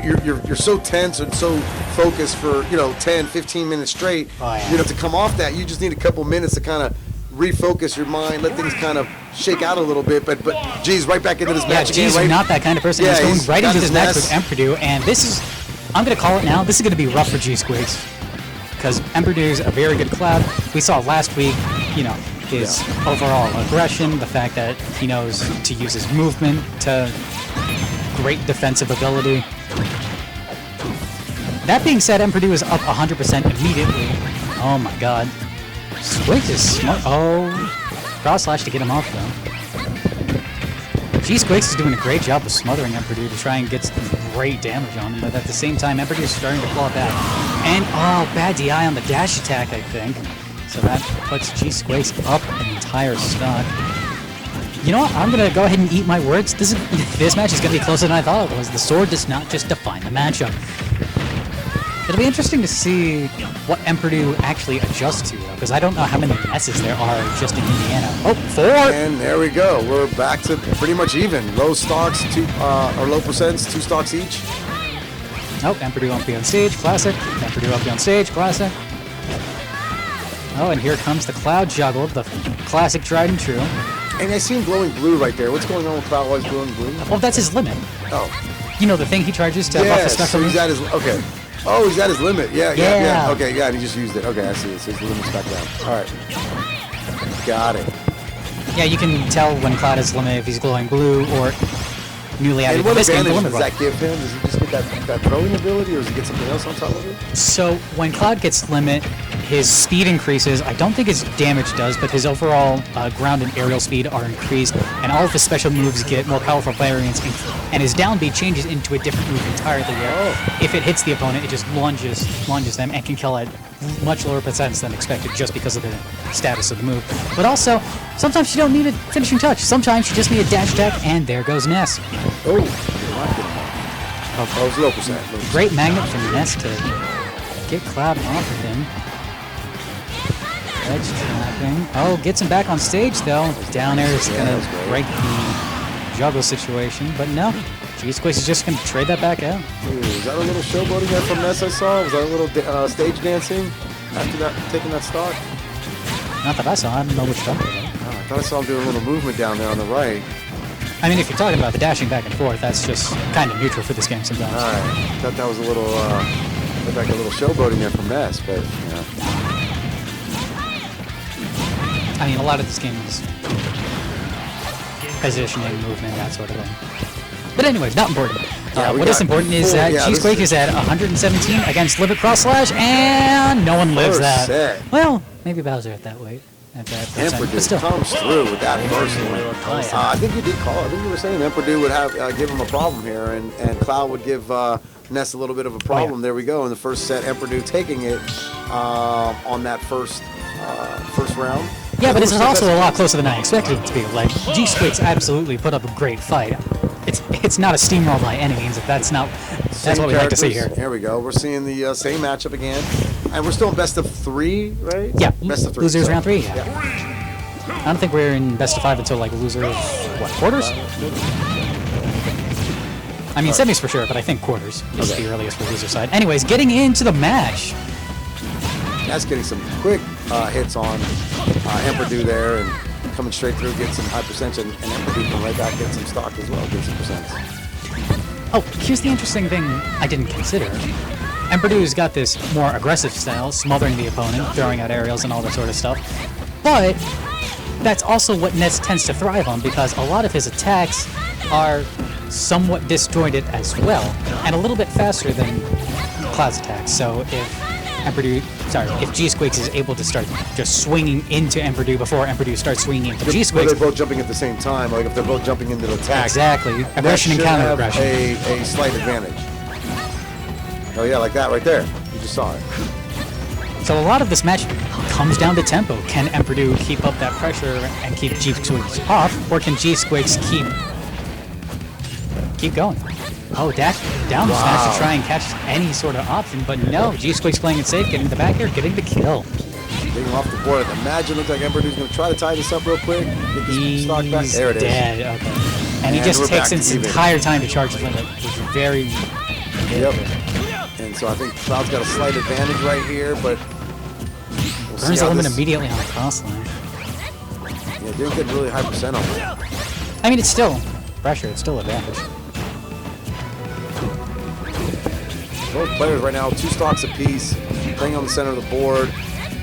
you're so tense and so focused for 10, 15 minutes straight. Oh, yeah. To come off that, you just need a couple minutes to kind of refocus your mind, let things kind of shake out a little bit. But G's right back into this match. Yeah, G's not that kind of person. Yeah, he's going right into this match Ness. with Emperdew, and this is, I'm going to call it now, this is going to be rough for G-Squigs. Because Emperdew's a very good Cloud. We saw last week, his overall aggression, the fact that he knows to use his movement to great defensive ability. That being said, Emperdew is up 100% immediately. Oh my god. Squigs is smart. Oh, cross slash to get him off though. G-Squigs is doing a great job of smothering Emperdew to try and get some great damage on him, but at the same time, Emperdew is starting to claw back. And, bad DI on the dash attack, I think. So that puts G-Squigs up an entire stock. You know what? I'm going to go ahead and eat my words. This match is going to be closer than I thought it was. The sword does not just define the matchup. It'll be interesting to see what Emperdew actually adjusts to, though, because I don't know how many Nesses there are just in Indiana. Oh, 4! And there we go. We're back to pretty much even. Low stocks, or low percents, 2 stocks each. Oh, Emperdew won't be on stage, classic. Emperdew won't be on stage, classic. Oh, and here comes the Cloud Juggle, the classic tried and true. And I see him glowing blue right there. What's going on with Cloud always glowing blue? Well, that's his limit. Oh. You know the thing he charges to buff the special so he's move? at his, okay. Oh, he's at his limit. Yeah. Okay, yeah, and he just used it. Okay, I see it. So his limit's back down. All right. Got it. Yeah, you can tell when Cloud has limit if he's glowing blue or newly added. And what this game, advantage the does that give him? Does he just get that throwing ability, or does he get something else on top of it? So when Cloud gets limit, his speed increases. I don't think his damage does, but his overall ground and aerial speed are increased, and all of his special moves get more powerful variants, and his down B changes into a different move entirely, where if it hits the opponent, it just lunges them and can kill at much lower percents than expected just because of the status of the move. But also, sometimes you don't need a finishing touch. Sometimes you just need a dash attack, and there goes Ness. Oh, it's low percent. Great magnet from Ness to get Cloud off of him. Edge trapping. Oh, gets him back on stage though. Down air is going to break the juggle situation, but no. G-Squigs is just going to trade that back out. Ooh, is that a little showboating there from Ness I saw? Was that a little stage dancing after that, taking that stock? Not that I saw. I don't know which stock it was. Oh, I thought I saw him doing a little movement down there on the right. I mean, if you're talking about the dashing back and forth, that's just kind of neutral for this game sometimes. All right. I thought that was a little, looked like a little showboating there from Ness, but, I mean, a lot of this game is positioning, movement, that sort of thing. But anyways, not important. What is important is that G-Squig is at 117 against Live It Cross Slash, and no one lives that. Set. Well, maybe Bowser at that weight. At that percent, but Emperdew still. comes through with that first one. I think you did call it. I think you were saying Emperdew would have give him a problem here, and Cloud would give Ness a little bit of a problem. There we go in the first set. Emperdew taking it on that first round. Yeah, but it's also a lot closer than I expected it to be. Like, G-Squigs absolutely put up a great fight. It's not a steamroll by any means. If that's what we like to see here. Here we go. We're seeing the same matchup again, and we're still in best of 3, right? Yeah, best of 3. Losers round 3. Yeah. I don't think we're in best of 5 until like losers quarters. I mean semis for sure, but I think quarters is the earliest for loser side. Anyways, getting into the match. That's getting some quick hits on Emperdew there, and coming straight through, get some high percentage, and Emperdew can right back get some stock as well, get some percents. Oh, here's the interesting thing I didn't consider. Emperdew's got this more aggressive style, smothering the opponent, throwing out aerials and all that sort of stuff. But that's also what Ness tends to thrive on, because a lot of his attacks are somewhat disjointed as well, and a little bit faster than Cloud's attacks. So if G-Squigs is able to start just swinging into Emperdew before Emperdew starts swinging into G-Squigs. They're both jumping at the same time, like if they're both jumping into the attack. Exactly. Aggression and counter-aggression. A slight advantage. Oh yeah, like that right there. You just saw it. So a lot of this match comes down to tempo. Can Emperdew keep up that pressure and keep G-Squigs off, or can G-Squigs keep going? Oh, dash down smash to try and catch any sort of option, but no, G-Squigs playing it safe, getting the back air, getting the kill. Getting off the board. Imagine looks like Emperdew's going to try to tie this up real quick. Get this stock back. There it is. Dead. Okay. And he just takes his entire time to charge the limit, which is very hit. Yep. And so I think Cloud's got a slight advantage right here, but we'll Burns the limit immediately on the cross line. Yeah, didn't get really high percent on that. I mean, it's still pressure. It's still advantage. Both players right now, 2 stocks apiece, playing on the center of the board.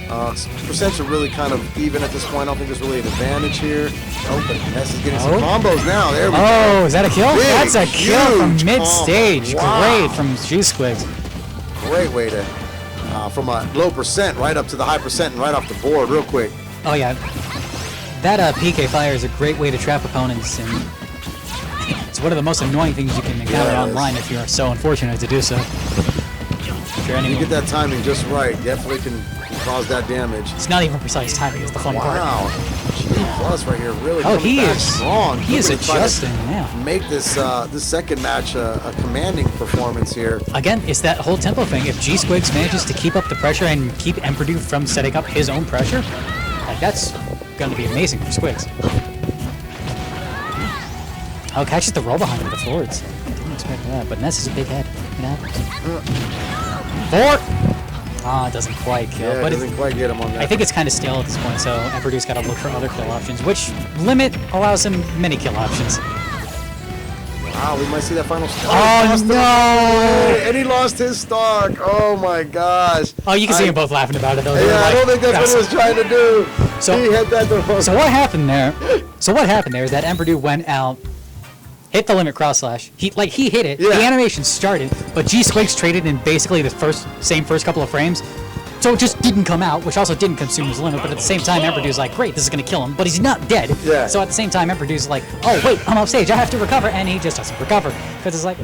Percents are really kind of even at this point. I don't think there's really an advantage here. Oh, but Ness is getting some combos now. There we go. Oh, is that a kill? That's a kill from mid-stage. Wow. Great from G-Squigs. Great way to, from a low percent right up to the high percent and right off the board real quick. Oh, yeah. That PK fire is a great way to trap opponents, and it's one of the most annoying things you can encounter online if you are so unfortunate to do so. You get that timing just right, definitely can cause that damage. It's not even precise timing, it's the fun part. Wow. G plus right here really he back is strong. He is adjusting, yeah. Make this this second match a commanding performance here. Again, it's that whole tempo thing. If G-Squigs manages to keep up the pressure and keep Emperdew from setting up his own pressure, like that's going to be amazing for Squigs. Oh, catches the roll behind with the forwards. Didn't expect that, but Ness is a big head. It happens. 4! Ah, it doesn't quite kill. Yeah, but it doesn't quite get him on that. I think it's kind of stale at this point, so Emperdew's got to look for other kill options, which limit allows him many kill options. Wow, we might see that final stock. Oh, no! And he lost his stock. Oh, my gosh. Oh, you can see them both laughing about it, though. Yeah, I don't think that's what he was trying to do. So, he hit that the so what happened there? So what happened there is that Emperdew went out, hit the limit cross slash. He hit it. Yeah. The animation started, but G-Squigs traded in basically the first couple of frames. So it just didn't come out, which also didn't consume his limit, but at the same time, Emperdew's like, great, this is going to kill him, but he's not dead. Yeah. So at the same time, Emperdew's like, oh, wait, I'm off stage, I have to recover, and he just doesn't recover. Because it's like...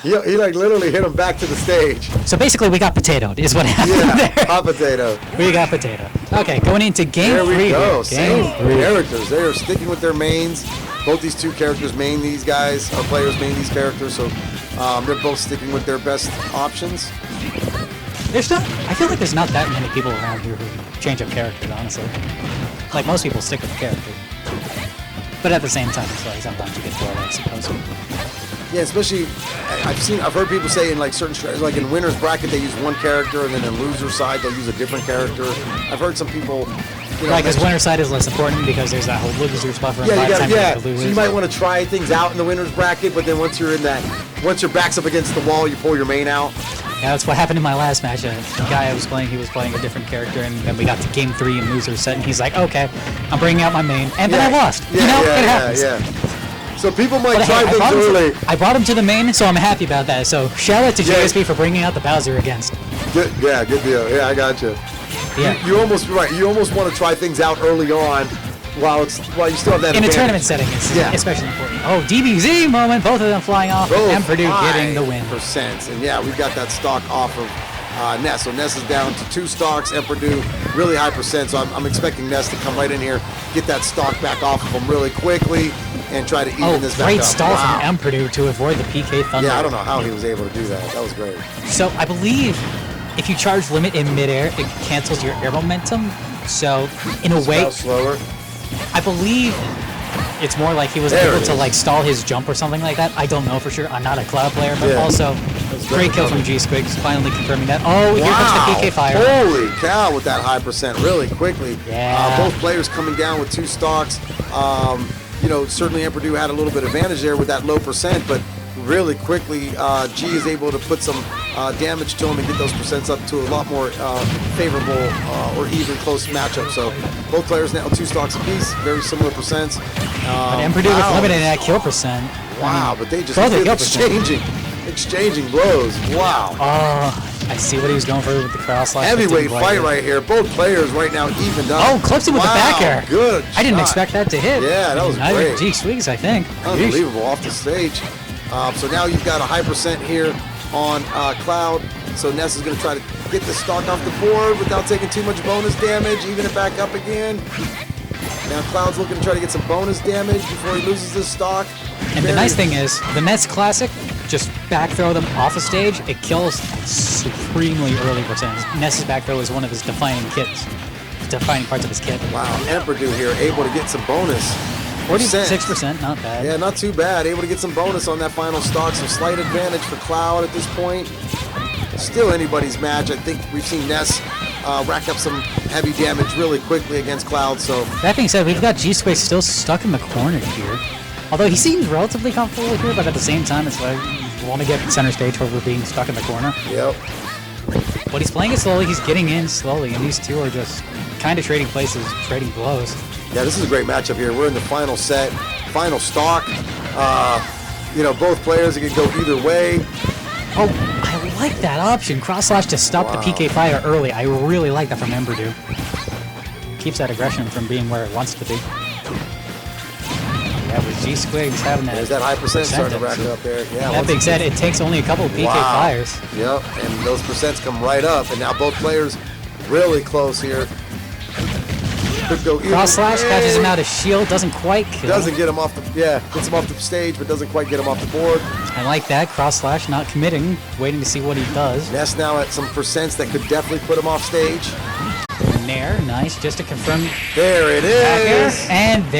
He like literally hit him back to the stage. So basically, we got potatoed, is what happened there. Hot potato. We got potato. Okay, going into game 3. There we go. Game Same 3. characters. They are sticking with their mains. Both these two characters main these guys. Our players main these characters, so they're both sticking with their best options. I feel like there's not that many people around here who change up characters, honestly. Like, most people stick with the character. But at the same time, it's like sometimes you get bored, I suppose. Yeah, especially, I've heard people say in like certain strategies, like in winner's bracket, they use one character, and then in loser side, they'll use a different character. I've heard some people... Right, because winner's side is less important because there's that whole loser's buffer. And so you might want to try things out in the winner's bracket, but then once your back's up against the wall, you pull your main out. Yeah, that's what happened in my last match. The guy I was playing, he was playing a different character, and then we got to game 3 in loser set, and he's like, okay, I'm bringing out my main, and then I lost. It happens. So people might try things early. I brought him to the main, so I'm happy about that. So shout out to JSP for bringing out the Bowser against. Good deal. Yeah, I got you. Yeah. You almost right. You almost want to try things out early on, while you still have that. In advantage. a tournament setting, it's especially important. Oh, DBZ moment, both of them flying off, and Emperdew getting the win. %. And yeah, we've got that stock off of Ness. So Ness is down to 2 stocks. Emperdew really high %. So I'm expecting Ness to come right in here, get that stock back off of him really quickly, and try to even this back up. Great stall from Emperdew to avoid the PK Thunder. Yeah, I don't know how he was able to do that. That was great. So I believe if you charge limit in midair, it cancels your air momentum. So in a way, slower. I believe it's more like he was able to like stall his jump or something like that. I don't know for sure. I'm not a Cloud player, but also great kill from G-Squigs, finally confirming that. Oh, here comes the PK fire. Holy cow, with that high % really quickly. Yeah. Both players coming down with 2 stocks. Certainly Emperdew had a little bit of advantage there with that low %, but really quickly, G is able to put some damage to him and get those % up to a lot more favorable or even close matchup. So both players now 2 stocks apiece, very similar %. But Emperdew with limited at kill %. Wow, but they just keep exchanging blows. Wow. I see what he was going for with the cross slash. Heavyweight fight right here. Both players right now evened up. Oh, clips him with the back air. Good. I didn't expect that to hit. Yeah, that was great. G-Squigs, I think. Unbelievable off the stage. So now you've got a high % here on Cloud. So Ness is going to try to get the stock off the board without taking too much bonus damage, even it back up again. Now Cloud's looking to try to get some bonus damage before he loses his stock. And the nice thing is, the Ness Classic, just back throw them off a stage, it kills supremely early %. Ness's back throw is one of his defining parts of his kit. Wow, Emperdew here able to get some bonus 46%, not bad. Yeah, not too bad. Able to get some bonus on that final stock. Some slight advantage for Cloud at this point. Still anybody's match. I think we've seen Ness rack up some heavy damage really quickly against Cloud. So that being said, we've got G-Squace still stuck in the corner here. Although he seems relatively comfortable here, but at the same time, it's like you want to get center stage over being stuck in the corner. Yep. But he's playing it slowly. He's getting in slowly, and these two are just kind of trading places, trading blows. Yeah, this is a great matchup here. We're in the final set, final stock. You know, both players, it can go either way. Oh, I like that option. Cross slash to stop the PK fire early. I really like that from Emperdew. Keeps that aggression from being where it wants to be. Yeah, with G-Squigs having that. There's that high percent starting to rack up there. Yeah. That being said, it takes only a couple of PK fires. Yep, and those percents come right up. And now both players really close here. Could go Cross slash catches him out of shield, doesn't quite kill. Doesn't get him off the, gets him off the stage, but doesn't quite get him off the board. I like that. Cross slash not committing, waiting to see what he does. Ness now at some percents that could definitely put him off stage. Nair, nice, just to confirm. There it is. And there.